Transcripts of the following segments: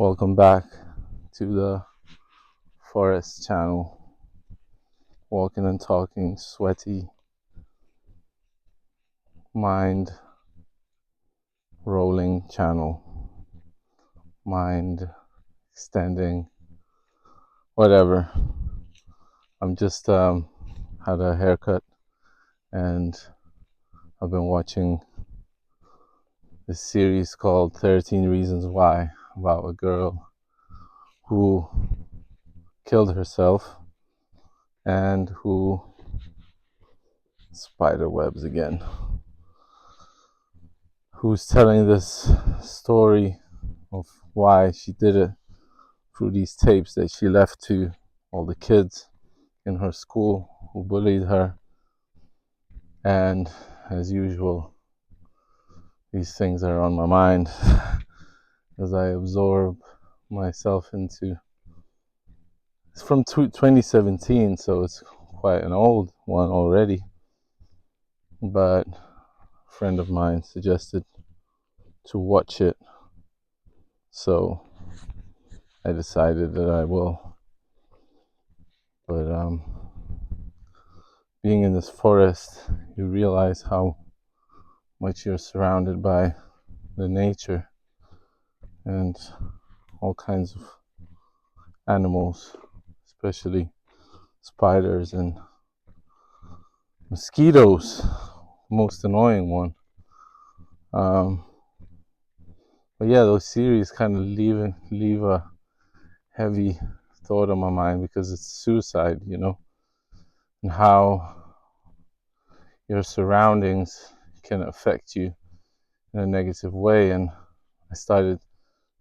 Welcome back to the Forest channel. Walking and talking, sweaty, mind rolling channel. Mind extending, whatever. I'm just had a haircut and I've been watching this series called 13 Reasons Why, about a girl who killed herself and who spider webs again, who's telling this story of why she did it through these tapes that she left to all the kids in her school who bullied her. And as usual, these things are on my mind as I absorb myself into. It's from 2017, so it's quite an old one already, but a friend of mine suggested to watch it, so I decided that I will. But being in this forest, you realize how much you're surrounded by the nature and all kinds of animals, especially spiders and mosquitoes, most annoying one. But yeah, those series kind of leave a heavy thought on my mind, because it's suicide, and how your surroundings can affect you in a negative way. And I started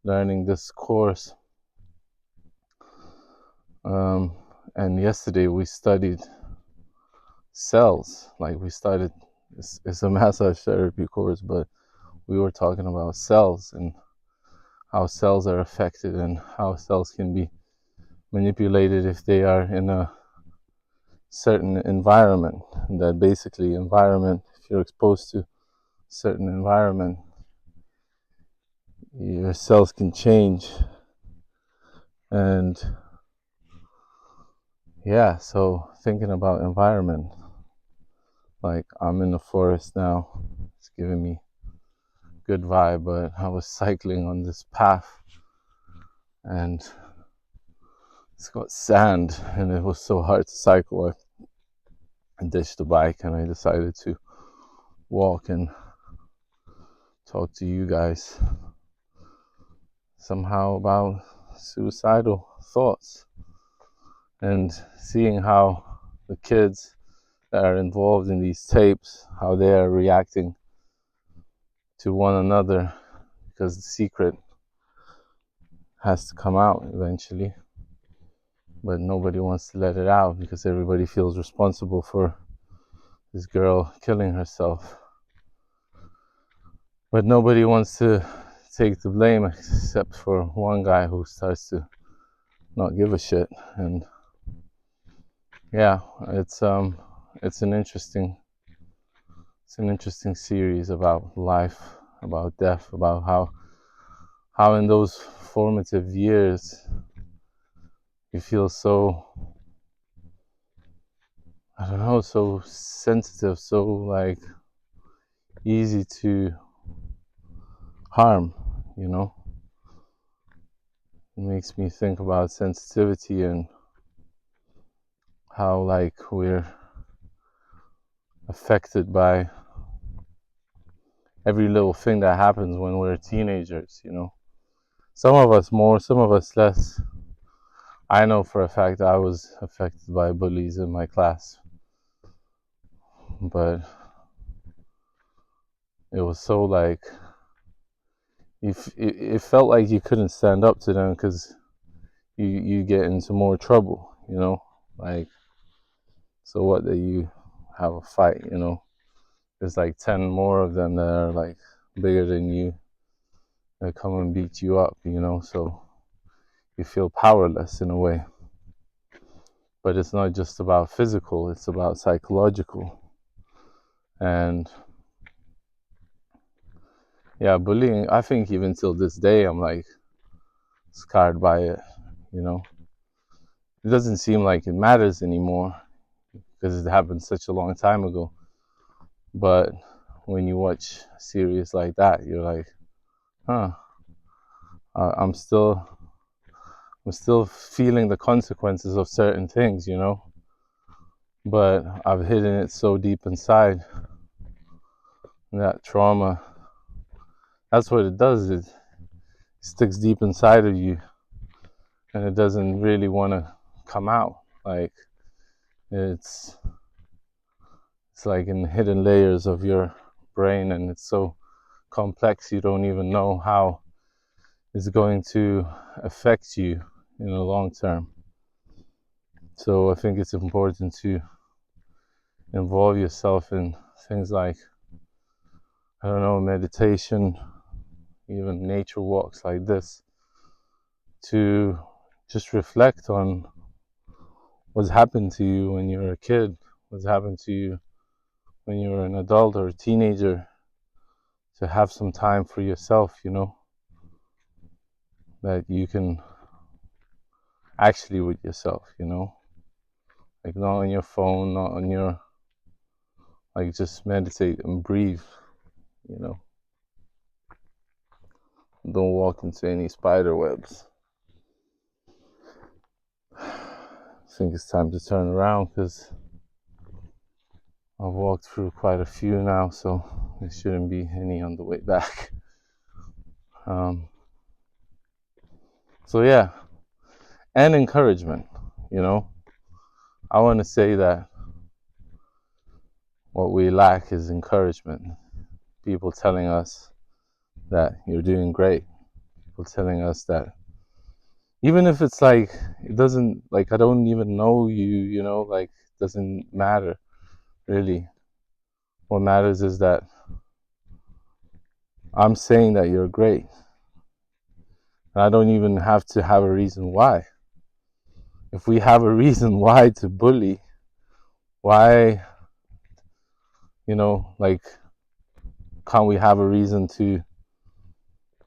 learning this course, and yesterday we studied cells. Like, we started, it's a massage therapy course, but we were talking about cells and how cells are affected and how cells can be manipulated if they are in a certain environment. And that basically environment, if you're exposed to certain environment, your cells can change. And yeah, so thinking about environment, like, I'm in the forest now, it's giving me good vibe, but I was cycling on this path and it's got sand and it was so hard to cycle. I ditched the bike and I decided to walk and talk to you guys somehow about suicidal thoughts, and seeing how the kids that are involved in these tapes, how they are reacting to one another, because the secret has to come out eventually, but nobody wants to let it out because everybody feels responsible for this girl killing herself. But nobody wants to take the blame except for one guy who starts to not give a shit. And yeah, it's an interesting series about life, about death, about how in those formative years you feel so, I don't know, so sensitive, so like easy to harm, It makes me think about sensitivity and how, like, we're affected by every little thing that happens when we're teenagers, Some of us more, some of us less. I know for a fact I was affected by bullies in my class, but it was so like, it felt like you couldn't stand up to them because you get into more trouble, like, so what, that you have a fight, there's like 10 more of them that are like bigger than you that come and beat you up, so you feel powerless in a way. But it's not just about physical, it's about psychological. And yeah, bullying, I think even till this day, I'm like scarred by it, you know. It doesn't seem like it matters anymore because it happened such a long time ago. But when you watch a series like that, you're like, huh, I'm still feeling the consequences of certain things, you know. But I've hidden it so deep inside. That trauma, that's what it does. It sticks deep inside of you, and it doesn't really want to come out. Like it's like in hidden layers of your brain, and it's so complex you don't even know how it's going to affect you in the long term. So I think it's important to involve yourself in things like, I don't know, meditation, even nature walks like this, to just reflect on what's happened to you when you were a kid, what's happened to you when you were an adult or a teenager, to have some time for yourself, you know, that you can actually with yourself, you know, like not on your phone, not on your, like just meditate and breathe, you know. Don't walk into any spider webs. I think it's time to turn around because I've walked through quite a few now, so there shouldn't be any on the way back. So yeah, and encouragement, you know. I want to say that what we lack is encouragement. People telling us that you're doing great. People telling us that even if it's like, it doesn't, like, I don't even know you, you know, like, it doesn't matter really. What matters is that I'm saying that you're great. And I don't even have to have a reason why. If we have a reason why to bully, why, you know, like, can't we have a reason to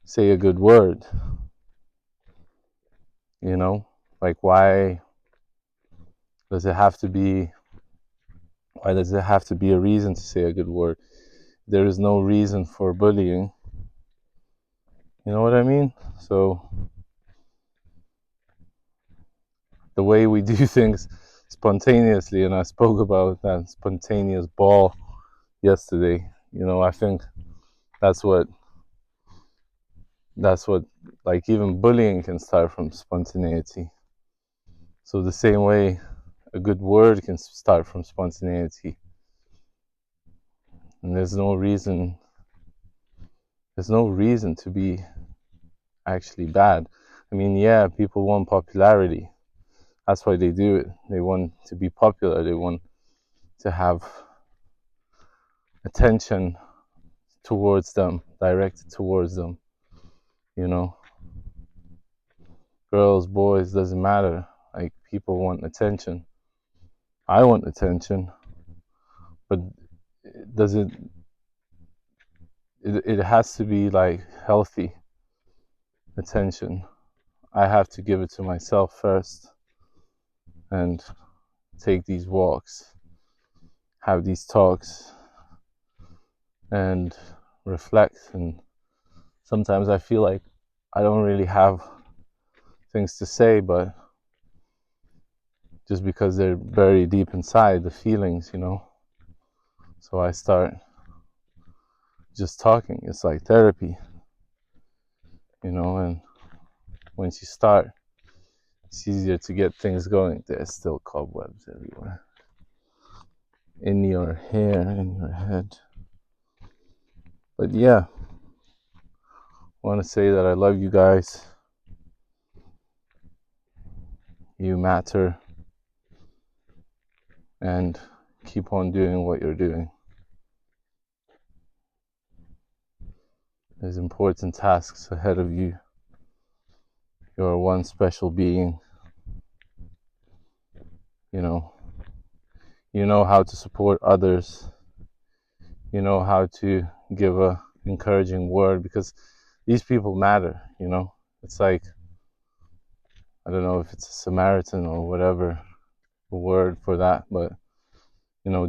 say a good word? You know, like, why does it have to be a reason to say a good word? There is no reason for bullying. You know what I mean? So the way we do things spontaneously, and I spoke about that spontaneous ball yesterday, you know, I think that's what like, even bullying can start from spontaneity. So the same way a good word can start from spontaneity. And there's no reason to be actually bad. I mean, yeah, people want popularity. That's why they do it. They want to be popular. They want to have attention towards them, directed towards them, you know. Girls, boys, doesn't matter. Like, people want attention. I want attention, but it has to be like healthy attention. I have to give it to myself first and take these walks, have these talks, and reflect. And sometimes I feel like I don't really have things to say, but just because they're very deep inside, the feelings, you know. So I start just talking. It's like therapy, you know. And once you start, it's easier to get things going. There's still cobwebs everywhere, in your hair, in your head. But yeah, I want to say that I love you guys. You matter, and keep on doing what you're doing. There's important tasks ahead of you. You're one special being. You know how to support others. You know how to give a encouraging word, because these people matter, you know. It's like, I don't know if it's a Samaritan or whatever the word for that, but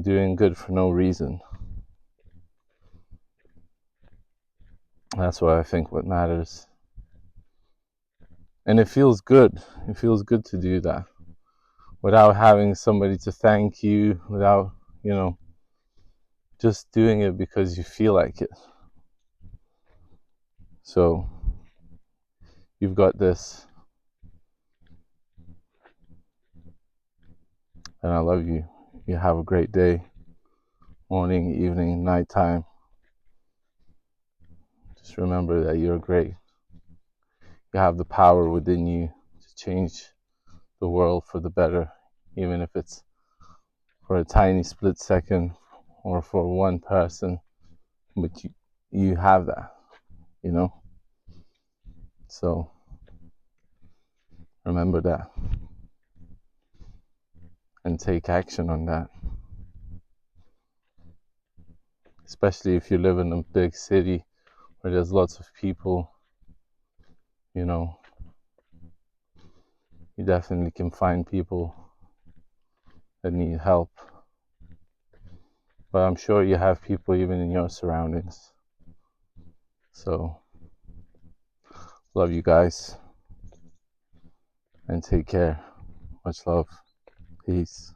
doing good for no reason. That's what I think what matters. And it feels good. It feels good to do that without having somebody to thank you, without, just doing it because you feel like it. So you've got this, and I love you. You have a great day, morning, evening, nighttime. Just remember that you're great. You have the power within you to change the world for the better, even if it's for a tiny split second or for one person, but you have that, So remember that and take action on that. Especially if you live in a big city where there's lots of people, you definitely can find people that need help. But I'm sure you have people even in your surroundings. So, love you guys and take care. Much love. Peace.